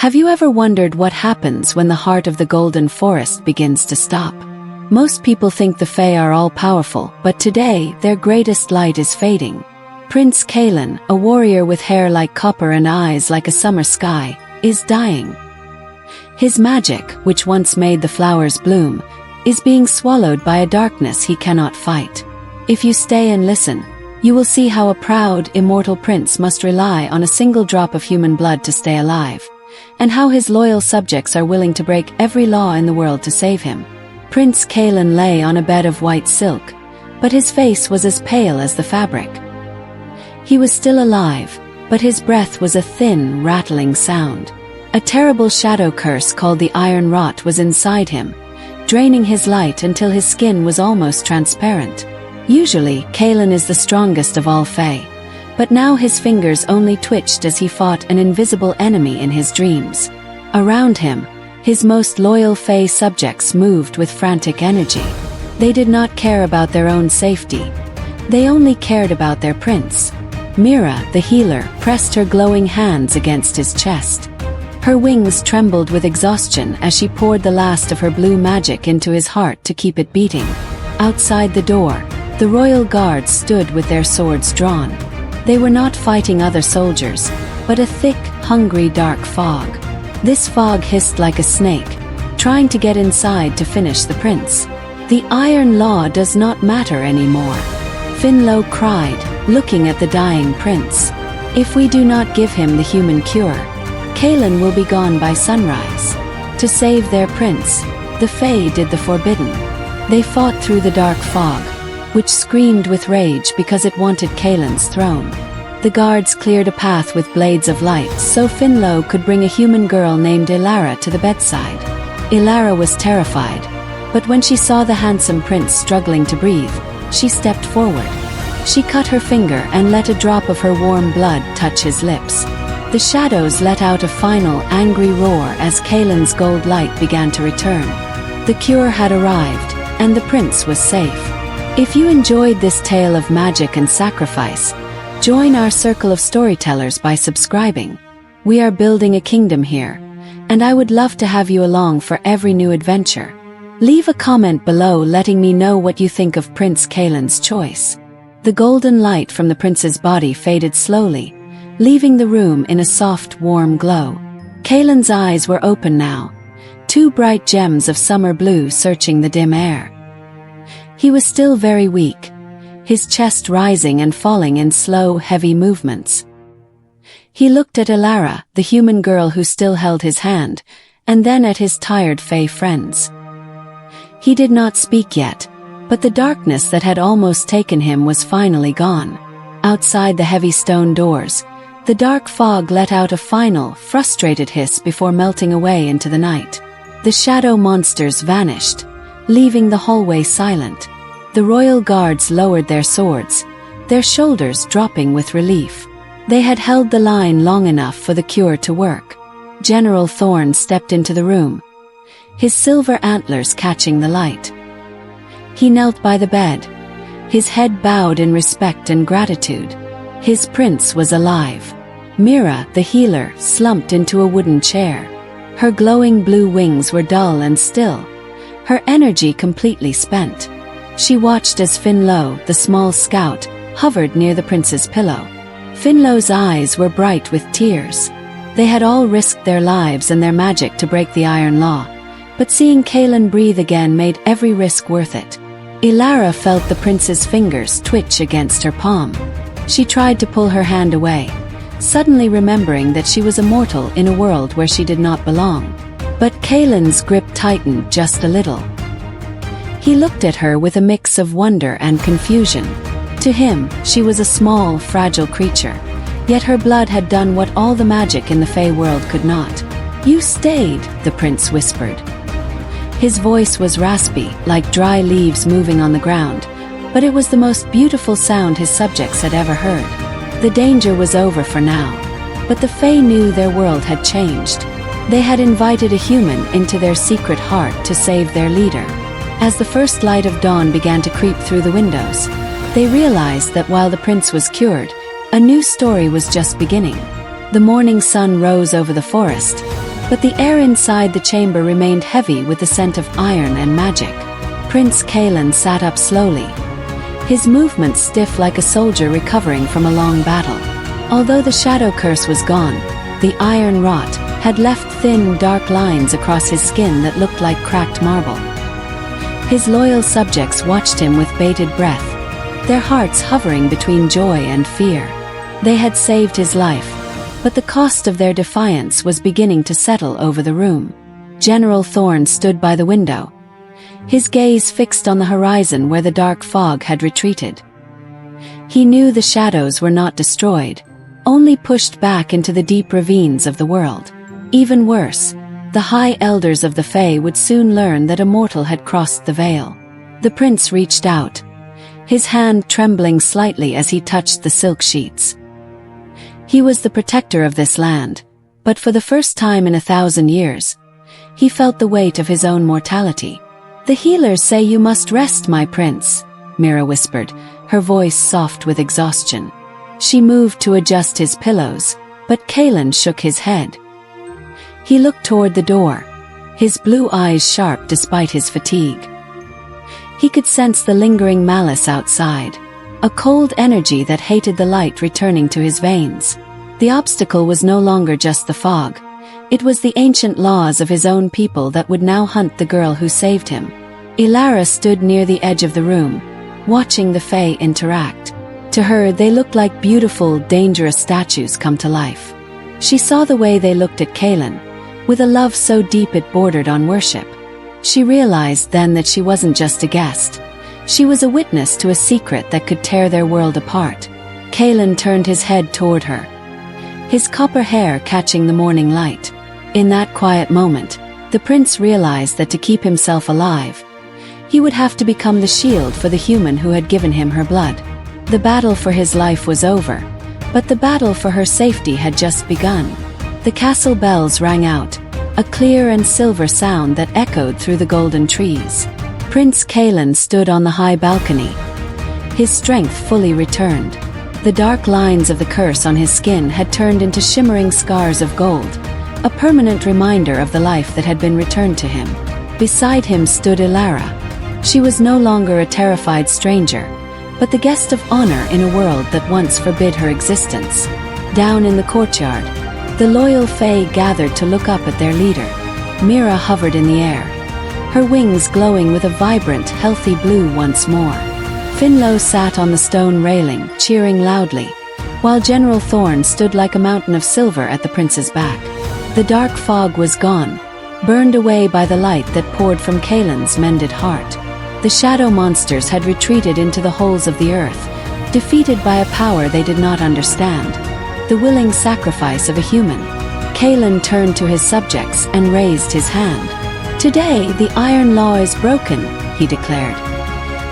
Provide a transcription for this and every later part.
Have you ever wondered what happens when the heart of the golden forest begins to stop? Most people think the Fae are all-powerful, but today, their greatest light is fading. Prince Kaelen, a warrior with hair like copper and eyes like a summer sky, is dying. His magic, which once made the flowers bloom, is being swallowed by a darkness he cannot fight. If you stay and listen, you will see how a proud, immortal prince must rely on a single drop of human blood to stay alive, and how his loyal subjects are willing to break every law in the world to save him. Prince Kaelen lay on a bed of white silk, but his face was as pale as the fabric. He was still alive, but his breath was a thin, rattling sound. A terrible shadow curse called the Iron Rot was inside him, draining his light until his skin was almost transparent. Usually, Kaelen is the strongest of all Fae, but now his fingers only twitched as he fought an invisible enemy in his dreams. Around him, his most loyal Fae subjects moved with frantic energy. They did not care about their own safety. They only cared about their prince. Mira, the healer, pressed her glowing hands against his chest. Her wings trembled with exhaustion as she poured the last of her blue magic into his heart to keep it beating. Outside the door, the royal guards stood with their swords drawn. They were not fighting other soldiers, but a thick, hungry dark fog. This fog hissed like a snake, trying to get inside to finish the prince. The Iron Law does not matter anymore, Finlow cried, looking at the dying prince. If we do not give him the human cure, Kaelen will be gone by sunrise. To save their prince, the Fae did the forbidden. They fought through the dark fog, which screamed with rage because it wanted Kaelen's throne. The guards cleared a path with blades of light so Finlow could bring a human girl named Elara to the bedside. Elara was terrified, but when she saw the handsome prince struggling to breathe, she stepped forward. She cut her finger and let a drop of her warm blood touch his lips. The shadows let out a final angry roar as Kaelen's gold light began to return. The cure had arrived, and the prince was safe. If you enjoyed this tale of magic and sacrifice, join our circle of storytellers by subscribing. We are building a kingdom here, and I would love to have you along for every new adventure. Leave a comment below letting me know what you think of Prince Kaelen's choice. The golden light from the prince's body faded slowly, leaving the room in a soft, warm glow. Kaelen's eyes were open now, two bright gems of summer blue searching the dim air. He was still very weak, his chest rising and falling in slow, heavy movements. He looked at Elara, the human girl who still held his hand, and then at his tired Fae friends. He did not speak yet, but the darkness that had almost taken him was finally gone. Outside the heavy stone doors, the dark fog let out a final, frustrated hiss before melting away into the night. The shadow monsters vanished, leaving the hallway silent. The royal guards lowered their swords, their shoulders dropping with relief. They had held the line long enough for the cure to work. General Thorn stepped into the room, his silver antlers catching the light. He knelt by the bed, his head bowed in respect and gratitude. His prince was alive. Mira, the healer, slumped into a wooden chair. Her glowing blue wings were dull and still, her energy completely spent. She watched as Finlow, the small scout, hovered near the prince's pillow. Finlow's eyes were bright with tears. They had all risked their lives and their magic to break the Iron Law, but seeing Kaelen breathe again made every risk worth it. Elara felt the prince's fingers twitch against her palm. She tried to pull her hand away, suddenly remembering that she was a mortal in a world where she did not belong. But Kaelen's grip tightened just a little. He looked at her with a mix of wonder and confusion. To him, she was a small, fragile creature, yet her blood had done what all the magic in the Fae world could not. "You stayed," the prince whispered. His voice was raspy, like dry leaves moving on the ground, but it was the most beautiful sound his subjects had ever heard. The danger was over for now, but the Fae knew their world had changed. They had invited a human into their secret heart to save their leader. As the first light of dawn began to creep through the windows, they realized that while the prince was cured, a new story was just beginning. The morning sun rose over the forest, But the air inside the chamber remained heavy with the scent of iron and magic. Prince Kaelen sat up slowly, his movements stiff like a soldier recovering from a long battle. Although the shadow curse was gone, the iron rot had left thin, dark lines across his skin that looked like cracked marble. His loyal subjects watched him with bated breath, their hearts hovering between joy and fear. They had saved his life, but the cost of their defiance was beginning to settle over the room. General Thorn stood by the window, his gaze fixed on the horizon where the dark fog had retreated. He knew the shadows were not destroyed, only pushed back into the deep ravines of the world. Even worse, the High Elders of the Fae would soon learn that a mortal had crossed the veil. The prince reached out, his hand trembling slightly as he touched the silk sheets. He was the protector of this land, but for the first time in 1,000 years, he felt the weight of his own mortality. "The healers say you must rest, my prince," Mira whispered, her voice soft with exhaustion. She moved to adjust his pillows, but Kaelen shook his head. He looked toward the door, his blue eyes sharp despite his fatigue. He could sense the lingering malice outside, a cold energy that hated the light returning to his veins. The obstacle was no longer just the fog. It was the ancient laws of his own people that would now hunt the girl who saved him. Elara stood near the edge of the room, watching the Fae interact. To her, they looked like beautiful, dangerous statues come to life. She saw the way they looked at Kaelen, with a love so deep it bordered on worship. She realized then that she wasn't just a guest. She was a witness to a secret that could tear their world apart. Kaelen turned his head toward her, his copper hair catching the morning light. In that quiet moment, the prince realized that to keep himself alive, he would have to become the shield for the human who had given him her blood. The battle for his life was over, but the battle for her safety had just begun. The castle bells rang out, a clear and silver sound that echoed through the golden trees. Prince Kaelen stood on the high balcony, his strength fully returned. The dark lines of the curse on his skin had turned into shimmering scars of gold, a permanent reminder of the life that had been returned to him. Beside him stood Elara. She was no longer a terrified stranger, but the guest of honor in a world that once forbid her existence. Down in the courtyard, the loyal Fae gathered to look up at their leader. Mira hovered in the air, her wings glowing with a vibrant, healthy blue once more. Finlow sat on the stone railing, cheering loudly, while General Thorn stood like a mountain of silver at the prince's back. The dark fog was gone, burned away by the light that poured from Kaelen's mended heart. The shadow monsters had retreated into the holes of the earth, defeated by a power they did not understand, the willing sacrifice of a human. Kaelen turned to his subjects and raised his hand. "Today, the Iron Law is broken," he declared,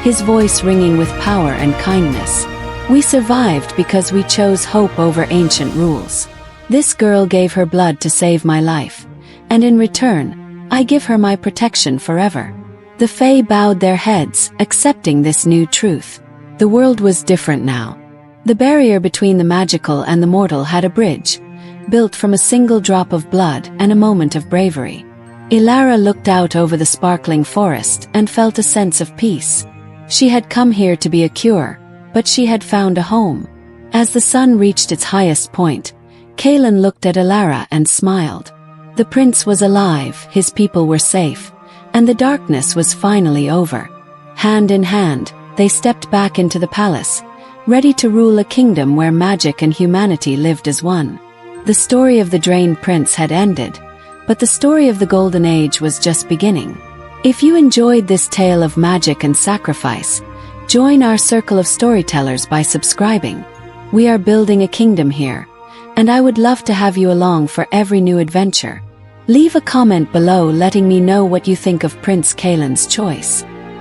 his voice ringing with power and kindness. "We survived because we chose hope over ancient rules. This girl gave her blood to save my life, and in return, I give her my protection forever." The Fae bowed their heads, accepting this new truth. The world was different now. The barrier between the magical and the mortal had a bridge, built from a single drop of blood and a moment of bravery. Elara looked out over the sparkling forest and felt a sense of peace. She had come here to be a cure, but she had found a home. As the sun reached its highest point, Kaelen looked at Elara and smiled. The prince was alive, his people were safe, and the darkness was finally over. Hand in hand, they stepped back into the palace, ready to rule a kingdom where magic and humanity lived as one. The story of the drained prince had ended, but the story of the Golden Age was just beginning. If you enjoyed this tale of magic and sacrifice, join our circle of storytellers by subscribing. We are building a kingdom here, and I would love to have you along for every new adventure. Leave a comment below letting me know what you think of Prince Kaelen's choice.